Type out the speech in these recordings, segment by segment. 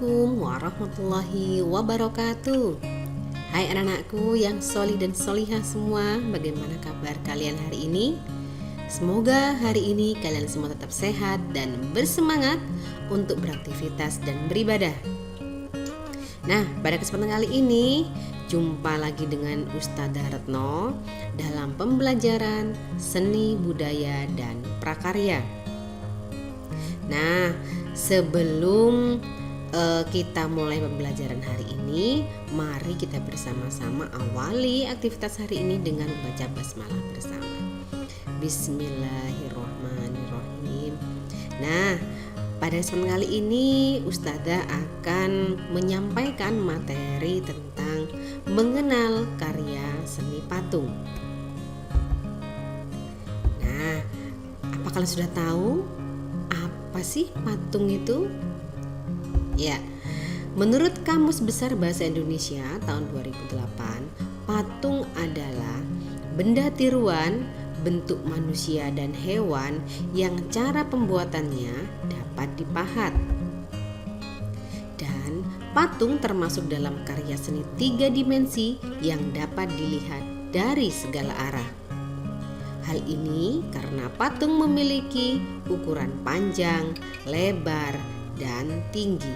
Assalamualaikum warahmatullahi wabarakatuh. Hai anak-anakku yang solih dan solihah semua, bagaimana kabar kalian hari ini? Semoga hari ini kalian semua tetap sehat dan bersemangat untuk beraktivitas dan beribadah. Nah, pada kesempatan kali ini jumpa lagi dengan Ustadzah Retno dalam pembelajaran seni budaya dan prakarya. Nah, sebelum kita mulai pembelajaran hari ini, mari kita bersama-sama awali aktivitas hari ini dengan membaca basmalah bersama. Bismillahirrahmanirrahim. Nah, pada kesempatan kali ini Ustadzah akan menyampaikan materi tentang mengenal karya seni patung. Nah, apa kalian sudah tahu apa sih patung itu? Ya, menurut Kamus Besar Bahasa Indonesia tahun 2008, patung adalah benda tiruan bentuk manusia dan hewan yang cara pembuatannya dapat dipahat. Dan patung termasuk dalam karya seni 3 dimensi yang dapat dilihat dari segala arah. Hal ini karena patung memiliki ukuran panjang, lebar, dan tinggi.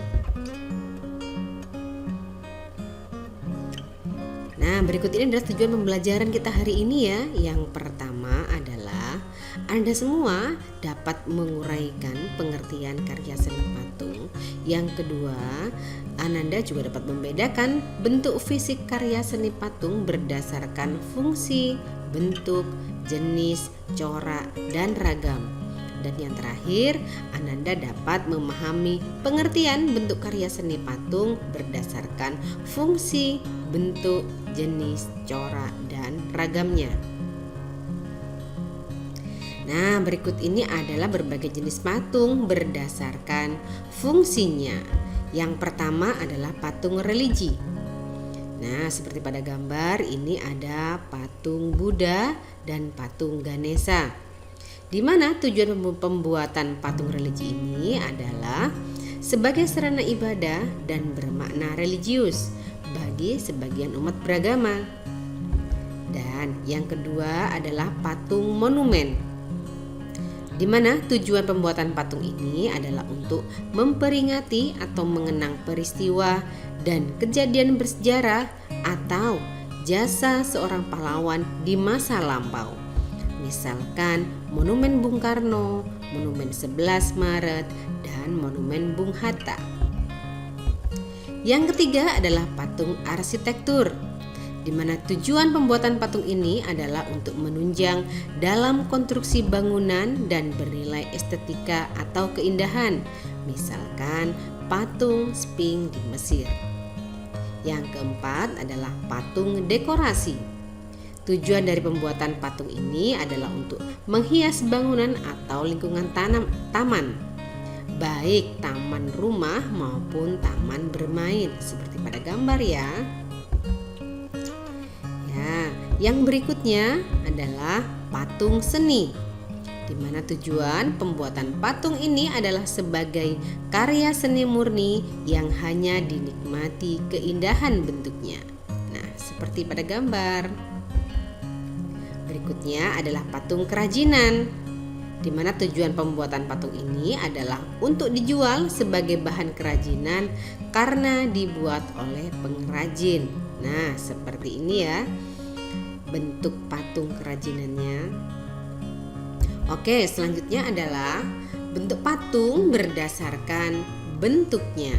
Nah, berikut ini adalah tujuan pembelajaran kita hari ini ya. Yang pertama adalah Anda semua dapat menguraikan pengertian karya seni patung. Yang kedua, Ananda juga dapat membedakan bentuk fisik karya seni patung berdasarkan fungsi, bentuk, jenis, corak, dan ragam. Dan yang terakhir, Ananda dapat memahami pengertian bentuk karya seni patung berdasarkan fungsi, bentuk, jenis, corak, dan ragamnya. Nah, berikut ini adalah berbagai jenis patung berdasarkan fungsinya. Yang pertama adalah patung religi. Nah, seperti pada gambar ini ada patung Buddha dan patung Ganesha. Di mana tujuan pembuatan patung religi ini adalah sebagai sarana ibadah dan bermakna religius bagi sebagian umat beragama. Dan yang kedua adalah patung monumen. Di mana tujuan pembuatan patung ini adalah untuk memperingati atau mengenang peristiwa dan kejadian bersejarah atau jasa seorang pahlawan di masa lampau. Misalkan Monumen Bung Karno, Monumen 11 Maret, dan Monumen Bung Hatta. Yang ketiga adalah patung arsitektur, di mana tujuan pembuatan patung ini adalah untuk menunjang dalam konstruksi bangunan dan bernilai estetika atau keindahan, misalkan patung Sphinx di Mesir. Yang keempat adalah patung dekorasi. Tujuan dari pembuatan patung ini adalah untuk menghias bangunan atau lingkungan taman, baik taman rumah maupun taman bermain, seperti pada gambar ya. Yang berikutnya adalah patung seni, di mana tujuan pembuatan patung ini adalah sebagai karya seni murni yang hanya dinikmati keindahan bentuknya. Nah, seperti pada gambar. Berikutnya adalah patung kerajinan, di mana tujuan pembuatan patung ini adalah untuk dijual sebagai bahan kerajinan karena dibuat oleh pengrajin. Nah, seperti ini ya bentuk patung kerajinannya. Oke, selanjutnya adalah bentuk patung berdasarkan bentuknya.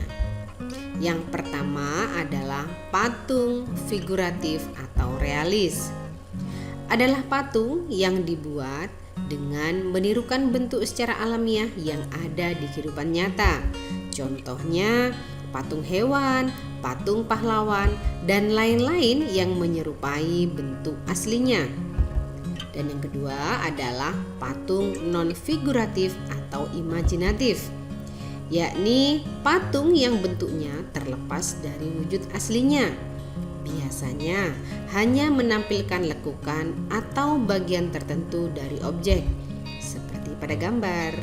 Yang pertama adalah patung figuratif atau realis. Adalah patung yang dibuat dengan menirukan bentuk secara alamiah yang ada di kehidupan nyata. Contohnya patung hewan, patung pahlawan, dan lain-lain yang menyerupai bentuk aslinya. Dan yang kedua adalah patung non-figuratif atau imajinatif, yakni patung yang bentuknya terlepas dari wujud aslinya. Biasanya hanya menampilkan lekukan atau bagian tertentu dari objek, seperti pada gambar.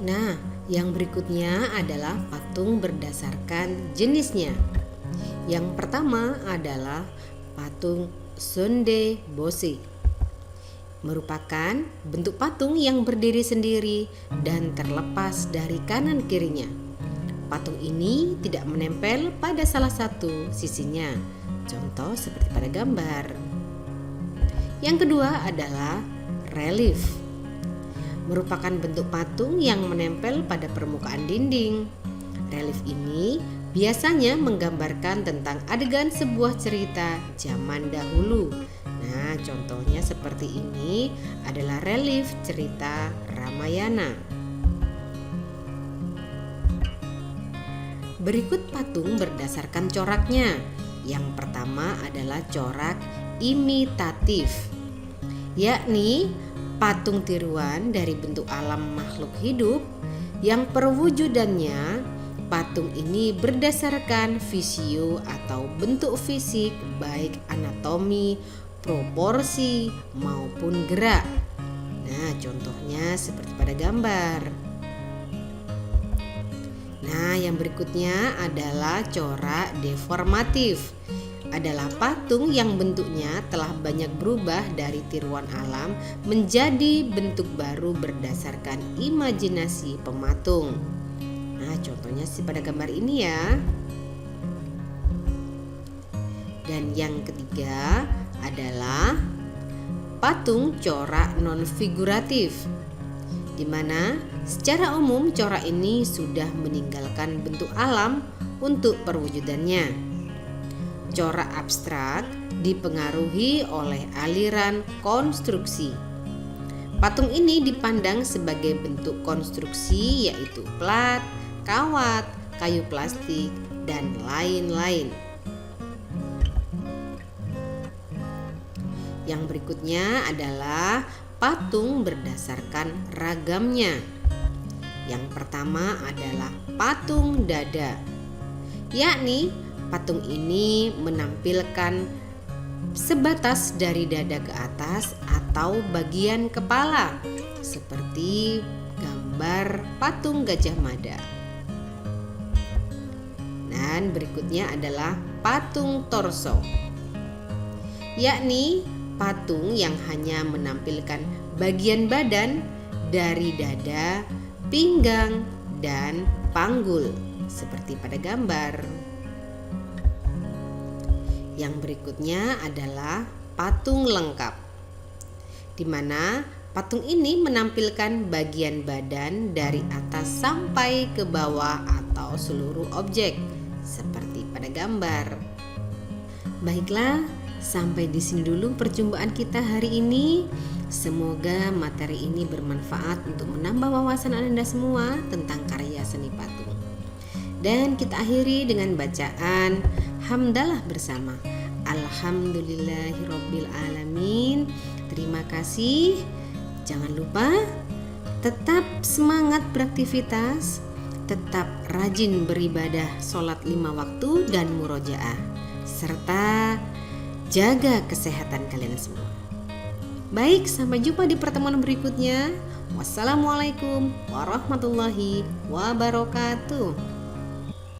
Nah, yang berikutnya adalah patung patung berdasarkan jenisnya. Yang pertama adalah patung Sonde Bosi. Merupakan bentuk patung yang berdiri sendiri dan terlepas dari kanan kirinya. Patung ini tidak menempel pada salah satu sisinya. Contoh seperti pada gambar. Yang kedua adalah relief. Merupakan bentuk patung yang menempel pada permukaan dinding. Relief ini biasanya menggambarkan tentang adegan sebuah cerita zaman dahulu. Nah, contohnya seperti ini adalah relief cerita Ramayana. Berikut patung berdasarkan coraknya. Yang pertama adalah corak imitatif, yakni patung tiruan dari bentuk alam makhluk hidup yang perwujudannya patung ini berdasarkan visio atau bentuk fisik baik anatomi, proporsi maupun gerak. Nah, contohnya seperti pada gambar. Nah, yang berikutnya adalah corak deformatif. Adalah patung yang bentuknya telah banyak berubah dari tiruan alam menjadi bentuk baru berdasarkan imajinasi pematung. Nah, contohnya sih pada gambar ini ya. Dan yang ketiga adalah patung corak non-figuratif, di mana secara umum corak ini sudah meninggalkan bentuk alam untuk perwujudannya. Corak abstrak dipengaruhi oleh aliran konstruksi. Patung ini dipandang sebagai bentuk konstruksi yaitu plat, kawat, kayu plastik, dan lain-lain. Yang berikutnya adalah patung berdasarkan ragamnya. Yang pertama adalah patung dada, yakni patung ini menampilkan sebatas dari dada ke atas atau bagian kepala, seperti gambar patung Gajah Mada. Dan berikutnya adalah patung torso, yakni patung yang hanya menampilkan bagian badan dari dada, pinggang, dan panggul, seperti pada gambar. Yang berikutnya adalah patung lengkap, di mana patung ini menampilkan bagian badan dari atas sampai ke bawah atau seluruh objek, seperti pada gambar. Baiklah, sampai di sini dulu perjumpaan kita hari ini. Semoga materi ini bermanfaat untuk menambah wawasan Anda semua tentang karya seni patung. Dan kita akhiri dengan bacaan hamdalah bersama. Alhamdulillahirabbil alamin. Terima kasih. Jangan lupa tetap semangat beraktivitas, tetap rajin beribadah sholat 5 waktu dan murojaah, serta jaga kesehatan kalian semua. Baik, sampai jumpa di pertemuan berikutnya. Wassalamualaikum warahmatullahi wabarakatuh.